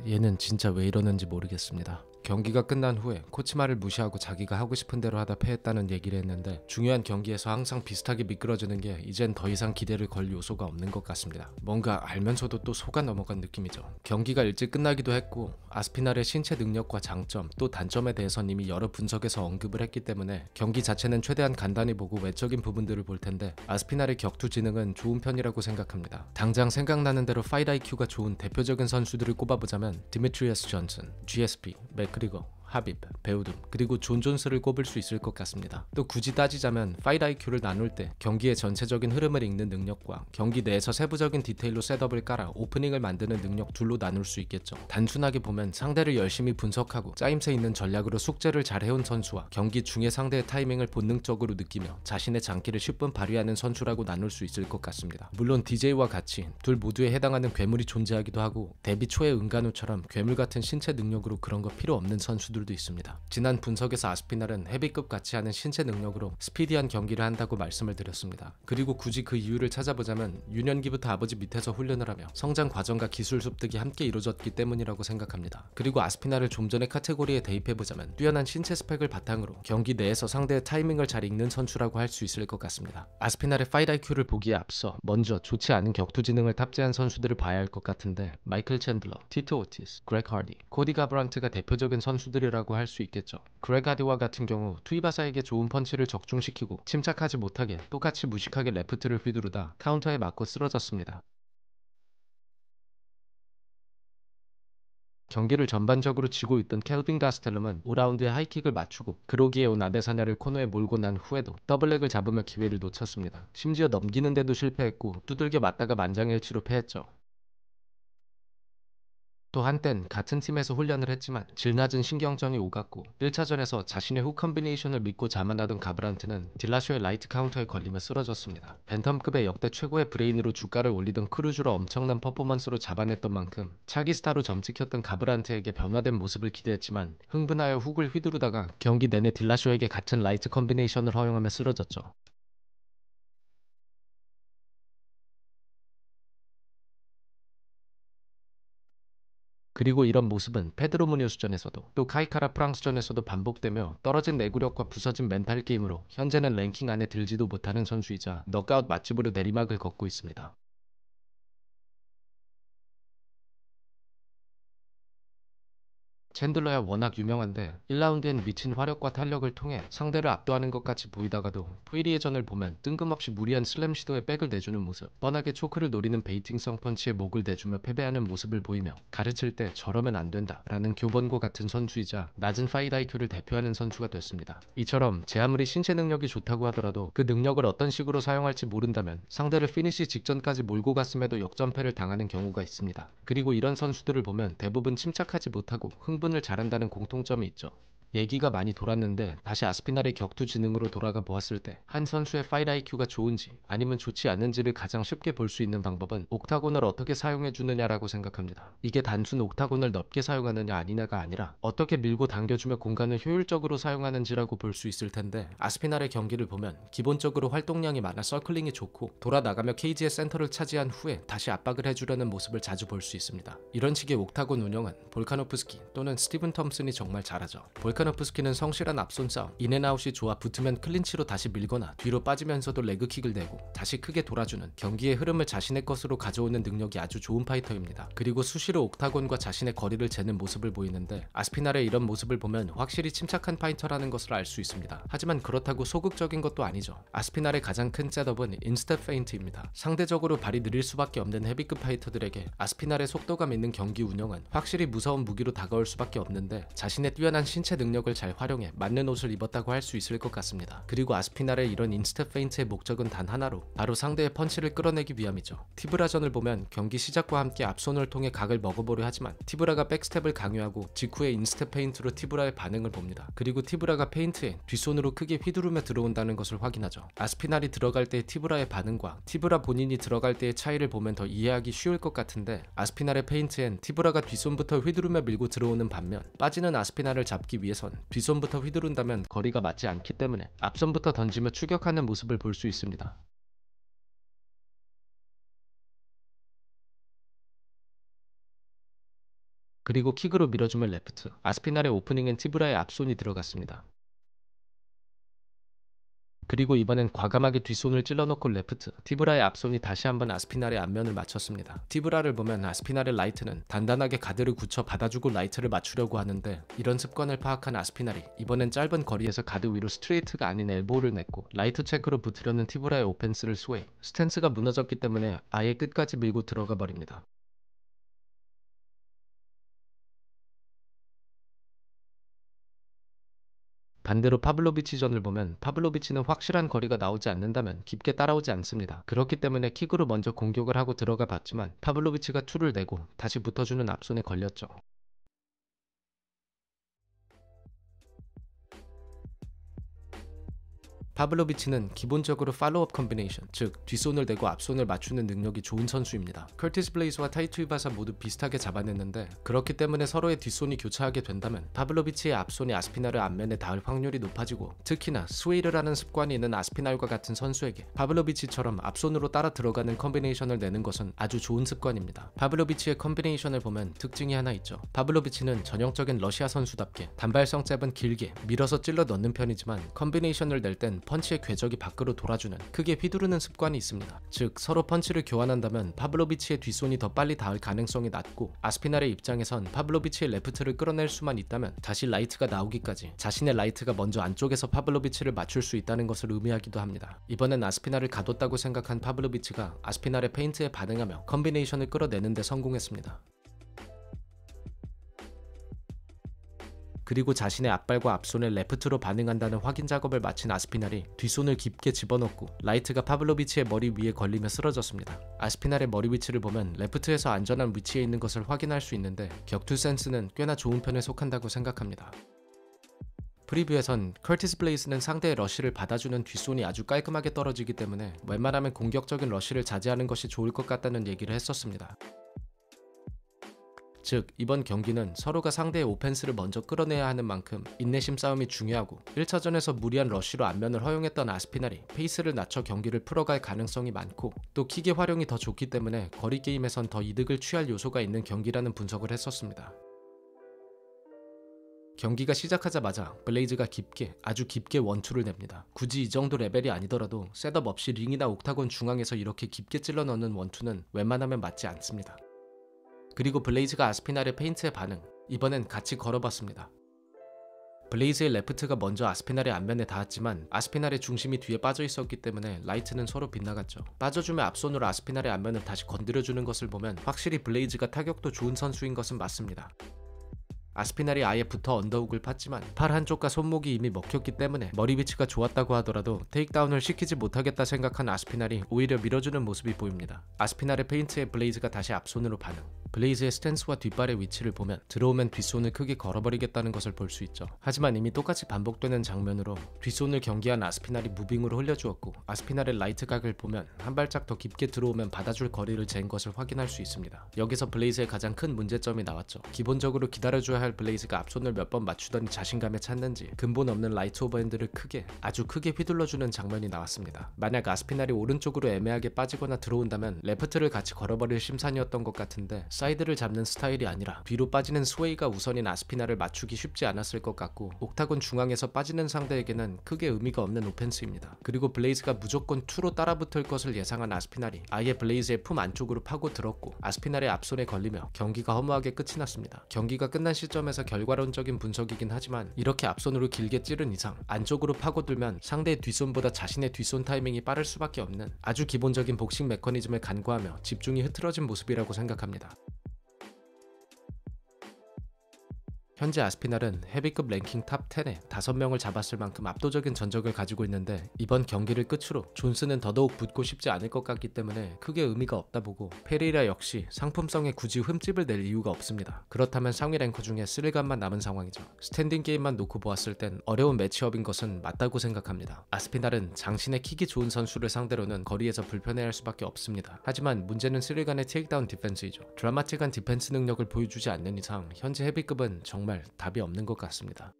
얘는 진짜 왜 이러는지 모르겠습니다. 경기가 끝난 후에 코치 말을 무시하고 자기가 하고 싶은 대로 하다 패했다는 얘기를 했는데, 중요한 경기에서 항상 비슷하게 미끄러지는 게 이젠 더 이상 기대를 걸 요소가 없는 것 같습니다. 뭔가 알면서도 또 속아 넘어간 느낌이죠. 경기가 일찍 끝나기도 했고 아스피날의 신체 능력과 장점 또 단점에 대해선 이미 여러 분석에서 언급을 했기 때문에 경기 자체는 최대한 간단히 보고 외적인 부분들을 볼 텐데, 아스피날의 격투 지능은 좋은 편이라고 생각합니다. 당장 생각나는 대로 파이트 IQ가 좋은 대표적인 선수들을 꼽아보자면 디미트리어스 존슨, GSP, 맥그리거, 하빕, 베우둠, 그리고 존 존스를 꼽을 수 있을 것 같습니다. 또 굳이 따지자면 파이트 IQ를 나눌 때 경기의 전체적인 흐름을 읽는 능력과 경기 내에서 세부적인 디테일로 셋업을 깔아 오프닝을 만드는 능력 둘로 나눌 수 있겠죠. 단순하게 보면 상대를 열심히 분석하고 짜임새 있는 전략으로 숙제를 잘 해온 선수와 경기 중에 상대의 타이밍을 본능적으로 느끼며 자신의 장기를 10분 발휘하는 선수라고 나눌 수 있을 것 같습니다. 물론 DJ와 같이 둘 모두에 해당하는 괴물이 존재하기도 하고, 데뷔 초의 은간우처럼 괴물 같은 신체 능력으로 그런 거 필요 없는 선수들도 있습니다. 지난 분석에서 아스피날은 헤비급 같이 하는 신체 능력으로 스피디한 경기를 한다고 말씀을 드렸습니다. 그리고 굳이 그 이유를 찾아보자면 유년기부터 아버지 밑에서 훈련을 하며 성장 과정과 기술 습득이 함께 이루어졌기 때문이라고 생각합니다. 그리고 아스피날을 좀 전에 카테고리에 대입해보자면 뛰어난 신체 스펙을 바탕으로 경기 내에서 상대의 타이밍을 잘 읽는 선수라고 할 수 있을 것 같습니다. 아스피날의 파이트 IQ를 보기에 앞서 먼저 좋지 않은 격투 지능을 탑재한 선수들을 봐야 할 것 같은데, 마이클 챈들러, 티토 오티스, 그렉 하디, 코디 가브란트가 대표적인 선수들이라고 할 수 있겠죠. 그렉 하디와 같은 경우 투이바사에게 좋은 펀치를 적중시키고 침착하지 못하게 똑같이 무식하게 레프트를 휘두르다 카운터에 맞고 쓰러졌습니다. 경기를 전반적으로 지고 있던 켈빈 가스텔름은 5라운드에 하이킥을 맞추고 그로기에 온 아데사냐를 코너에 몰고 난 후에도 더블렉을 잡으며 기회를 놓쳤습니다. 심지어 넘기는데도 실패했고 두들겨 맞다가 만장일치로 패했죠. 또 한땐 같은 팀에서 훈련을 했지만 질 낮은 신경전이 오갔고 1차전에서 자신의 훅 컨비네이션을 믿고 자만하던 가브란트는 딜라쇼의 라이트 카운터에 걸리며 쓰러졌습니다. 벤텀급의 역대 최고의 브레인으로 주가를 올리던 크루즈로 엄청난 퍼포먼스로 잡아냈던 만큼 차기 스타로 점찍혔던 가브란트에게 변화된 모습을 기대했지만 흥분하여 훅을 휘두르다가 경기 내내 딜라쇼에게 같은 라이트 컨비네이션을 허용하며 쓰러졌죠. 그리고 이런 모습은 페드로 무뇨스전에서도 또 카이카라 프랑스전에서도 반복되며 떨어진 내구력과 부서진 멘탈 게임으로 현재는 랭킹 안에 들지도 못하는 선수이자 넉아웃 맛집으로 내리막을 걷고 있습니다. 챈들러야 워낙 유명한데 1라운드엔 미친 화력과 탄력을 통해 상대를 압도하는 것 같이 보이다가도 푸이리의 전을 보면 뜬금없이 무리한 슬램 시도에 백을 내주는 모습, 뻔하게 초크를 노리는 베이팅성 펀치에 목을 내주며 패배하는 모습을 보이며 가르칠 때 저러면 안 된다 라는 교본과 같은 선수이자 낮은 파이트 IQ를 대표하는 선수가 됐습니다. 이처럼 제 아무리 신체 능력이 좋다고 하더라도 그 능력을 어떤 식으로 사용할지 모른다면 상대를 피니시 직전까지 몰고 갔음에도 역전패를 당하는 경우가 있습니다. 그리고 이런 선수들을 보면 대부분 침착하지 못하고 흥분을 잘한다는 공통점이 있죠. 얘기가 많이 돌았는데 다시 아스피날의 격투 지능으로 돌아가 보았을 때 한 선수의 파이트 IQ가 좋은지 아니면 좋지 않은지를 가장 쉽게 볼 수 있는 방법은 옥타곤을 어떻게 사용해 주느냐라고 생각합니다. 이게 단순 옥타곤을 넓게 사용하느냐 아니냐가 아니라 어떻게 밀고 당겨주며 공간을 효율적으로 사용하는지라고 볼 수 있을 텐데, 아스피날의 경기를 보면 기본적으로 활동량이 많아 서클링이 좋고 돌아 나가며 케이지의 센터를 차지한 후에 다시 압박을 해주려는 모습을 자주 볼 수 있습니다. 이런 식의 옥타곤 운영은 볼카노프스키 또는 스티븐 텀슨이 정말 잘하죠. 볼카노프스키는 성실한 앞손 싸움, 인앤아웃이 좋아 붙으면 클린치로 다시 밀거나 뒤로 빠지면서도 레그킥을 내고 다시 크게 돌아주는 경기의 흐름을 자신의 것으로 가져오는 능력이 아주 좋은 파이터입니다. 그리고 수시로 옥타곤과 자신의 거리를 재는 모습을 보이는데, 아스피날의 이런 모습을 보면 확실히 침착한 파이터라는 것을 알 수 있습니다. 하지만 그렇다고 소극적인 것도 아니죠. 아스피날의 가장 큰 셋업은 인스텝 페인트입니다. 상대적으로 발이 느릴 수밖에 없는 헤비급 파이터들에게 아스피날의 속도감 있는 경기 운영은 확실히 무서운 무기로 다가올 수밖에 없는데, 자신의 뛰어난 신체 능력을 잘 활용해 맞는 옷을 입었다고 할 수 있을 것 같습니다. 그리고 아스피날의 이런 인스텝 페인트의 목적은 단 하나로 바로 상대의 펀치를 끌어내기 위함이죠. 티브라전을 보면 경기 시작과 함께 앞손을 통해 각을 먹어보려 하지만 티브라가 백스텝을 강요하고 직후에 인스텝 페인트로 티브라의 반응을 봅니다. 그리고 티브라가 페인트에 뒷손으로 크게 휘두르며 들어온다는 것을 확인하죠. 아스피날이 들어갈 때의 티브라의 반응과 티브라 본인이 들어갈 때의 차이를 보면 더 이해하기 쉬울 것 같은데, 아스피날의 페인트엔 티브라가 뒷손부터 휘두르며 밀고 들어오는 반면 빠지는 아스피날을 잡기 위해선 뒷손부터 휘두른다면 거리가 맞지 않기 때문에 앞손부터 던지며 추격하는 모습을 볼 수 있습니다. 그리고 킥으로 밀어주면 레프트. 아스피날의 오프닝엔 티브라의 앞손이 들어갔습니다. 그리고 이번엔 과감하게 뒷손을 찔러놓고 레프트. 티브라의 앞손이 다시 한번 아스피날의 앞면을 맞췄습니다. 티브라를 보면 아스피날의 라이트는 단단하게 가드를 굳혀 받아주고 라이트를 맞추려고 하는데, 이런 습관을 파악한 아스피날이 이번엔 짧은 거리에서 가드 위로 스트레이트가 아닌 엘보를 냈고 라이트 체크로 붙으려는 티브라의 오펜스를 스웨이. 스탠스가 무너졌기 때문에 아예 끝까지 밀고 들어가 버립니다. 반대로 파블로비치전을 보면 파블로비치는 확실한 거리가 나오지 않는다면 깊게 따라오지 않습니다. 그렇기 때문에 킥으로 먼저 공격을 하고 들어가 봤지만 파블로비치가 투를 내고 다시 붙어주는 앞손에 걸렸죠. 파블로비치는 기본적으로 팔로우업 컨비네이션, 즉 뒷손을 대고 앞손을 맞추는 능력이 좋은 선수입니다. 커티스 블레이즈와 타이투 이바사 모두 비슷하게 잡아냈는데, 그렇기 때문에 서로의 뒷손이 교차하게 된다면 파블로비치의 앞손이 아스피날의 앞면에 닿을 확률이 높아지고, 특히나 스웨이를 하는 습관이 있는 아스피날과 같은 선수에게 파블로비치처럼 앞손으로 따라 들어가는 컨비네이션을 내는 것은 아주 좋은 습관입니다. 파블로비치의 컨비네이션을 보면 특징이 하나 있죠. 파블로비치는 전형적인 러시아 선수답게 단발성 잽은 길게 밀어서 찔러 넣는 편이지만, 컨비네이션을 낼 땐 펀치의 궤적이 밖으로 돌아주는, 크게 휘두르는 습관이 있습니다. 즉 서로 펀치를 교환한다면 파블로비치의 뒷손이 더 빨리 닿을 가능성이 낮고, 아스피날의 입장에선 파블로비치의 레프트를 끌어낼 수만 있다면 다시 라이트가 나오기까지 자신의 라이트가 먼저 안쪽에서 파블로비치를 맞출 수 있다는 것을 의미하기도 합니다. 이번엔 아스피날을 가뒀다고 생각한 파블로비치가 아스피날의 페인트에 반응하며 컨비네이션을 끌어내는 데 성공했습니다. 그리고 자신의 앞발과 앞손을 레프트로 반응한다는 확인 작업을 마친 아스피날이 뒷손을 깊게 집어넣고 라이트가 파블로비치의 머리 위에 걸리며 쓰러졌습니다. 아스피날의 머리 위치를 보면 레프트에서 안전한 위치에 있는 것을 확인할 수 있는데, 격투 센스는 꽤나 좋은 편에 속한다고 생각합니다. 프리뷰에선 커티스 블레이스는 상대의 러쉬를 받아주는 뒷손이 아주 깔끔하게 떨어지기 때문에 웬만하면 공격적인 러쉬를 자제하는 것이 좋을 것 같다는 얘기를 했었습니다. 즉 이번 경기는 서로가 상대의 오펜스를 먼저 끌어내야 하는 만큼 인내심 싸움이 중요하고, 1차전에서 무리한 러쉬로 안면을 허용했던 아스피날이 페이스를 낮춰 경기를 풀어갈 가능성이 많고, 또 킥의 활용이 더 좋기 때문에 거리 게임에선 더 이득을 취할 요소가 있는 경기라는 분석을 했었습니다. 경기가 시작하자마자 블레이즈가 깊게, 아주 깊게 원투를 냅니다. 굳이 이 정도 레벨이 아니더라도 셋업 없이 링이나 옥타곤 중앙에서 이렇게 깊게 찔러 넣는 원투는 웬만하면 맞지 않습니다. 그리고 블레이즈가 아스피날의 페인트에 반응, 이번엔 같이 걸어봤습니다. 블레이즈의 레프트가 먼저 아스피날의 앞면에 닿았지만 아스피날의 중심이 뒤에 빠져 있었기 때문에 라이트는 서로 빗나갔죠. 빠져주며 앞손으로 아스피날의 앞면을 다시 건드려주는 것을 보면 확실히 블레이즈가 타격도 좋은 선수인 것은 맞습니다. 아스피날이 아예 붙어 언더훅을 팠지만 팔 한쪽과 손목이 이미 먹혔기 때문에 머리 위치가 좋았다고 하더라도 테이크다운을 시키지 못하겠다 생각한 아스피날이 오히려 밀어주는 모습이 보입니다. 아스피날의 페인트에 블레이즈가 다시 앞손으로 반응. 블레이즈의 스탠스와 뒷발의 위치를 보면 들어오면 뒷손을 크게 걸어버리겠다는 것을 볼 수 있죠. 하지만 이미 똑같이 반복되는 장면으로 뒷손을 경기한 아스피날이 무빙으로 흘려주었고, 아스피날의 라이트 각을 보면 한 발짝 더 깊게 들어오면 받아줄 거리를 잰 것을 확인할 수 있습니다. 여기서 블레이즈의 가장 큰 문제점이 나왔죠. 기본적으로 기다려줘야 할 블레이즈가 앞손을 몇 번 맞추더니 자신감에 찼는지 근본 없는 라이트 오버핸드를 크게, 아주 크게 휘둘러주는 장면이 나왔습니다. 만약 아스피날이 오른쪽으로 애매하게 빠지거나 들어온다면 레프트를 같이 걸어버릴 심산이었던 것 같은데, 사이드를 잡는 스타일이 아니라 뒤로 빠지는 스웨이가 우선인 아스피날을 맞추기 쉽지 않았을 것 같고, 옥타곤 중앙에서 빠지는 상대에게는 크게 의미가 없는 오펜스입니다. 그리고 블레이즈가 무조건 투로 따라붙을 것을 예상한 아스피날이 아예 블레이즈의 품 안쪽으로 파고 들었고, 아스피날의 앞손에 걸리며 경기가 허무하게 끝이 났습니다. 경기가 끝난 시점에서 결과론적인 분석이긴 하지만, 이렇게 앞손으로 길게 찌른 이상 안쪽으로 파고들면 상대의 뒷손보다 자신의 뒷손 타이밍이 빠를 수밖에 없는 아주 기본적인 복싱 메커니즘을 간과하며 집중이 흐트러진 모습이라고 생각합니다. 현재 아스피날은 헤비급 랭킹 탑 10에 5명을 잡았을 만큼 압도적인 전적을 가지고 있는데, 이번 경기를 끝으로 존스는 더더욱 붙고 싶지 않을 것 같기 때문에 크게 의미가 없다 보고, 페레이라 역시 상품성에 굳이 흠집을 낼 이유가 없습니다. 그렇다면 상위 랭커 중에 스릴감만 남은 상황이죠. 스탠딩 게임만 놓고 보았을 땐 어려운 매치업인 것은 맞다고 생각합니다. 아스피날은 장신의 킥이 좋은 선수를 상대로는 거리에서 불편해할 수밖에 없습니다. 하지만 문제는 스릴간의 테이크다운 디펜스이죠. 드라마틱한 디펜스 능력을 보여주지 않는 이상 현재 헤비급은 정말 답이 없는 것 같습니다.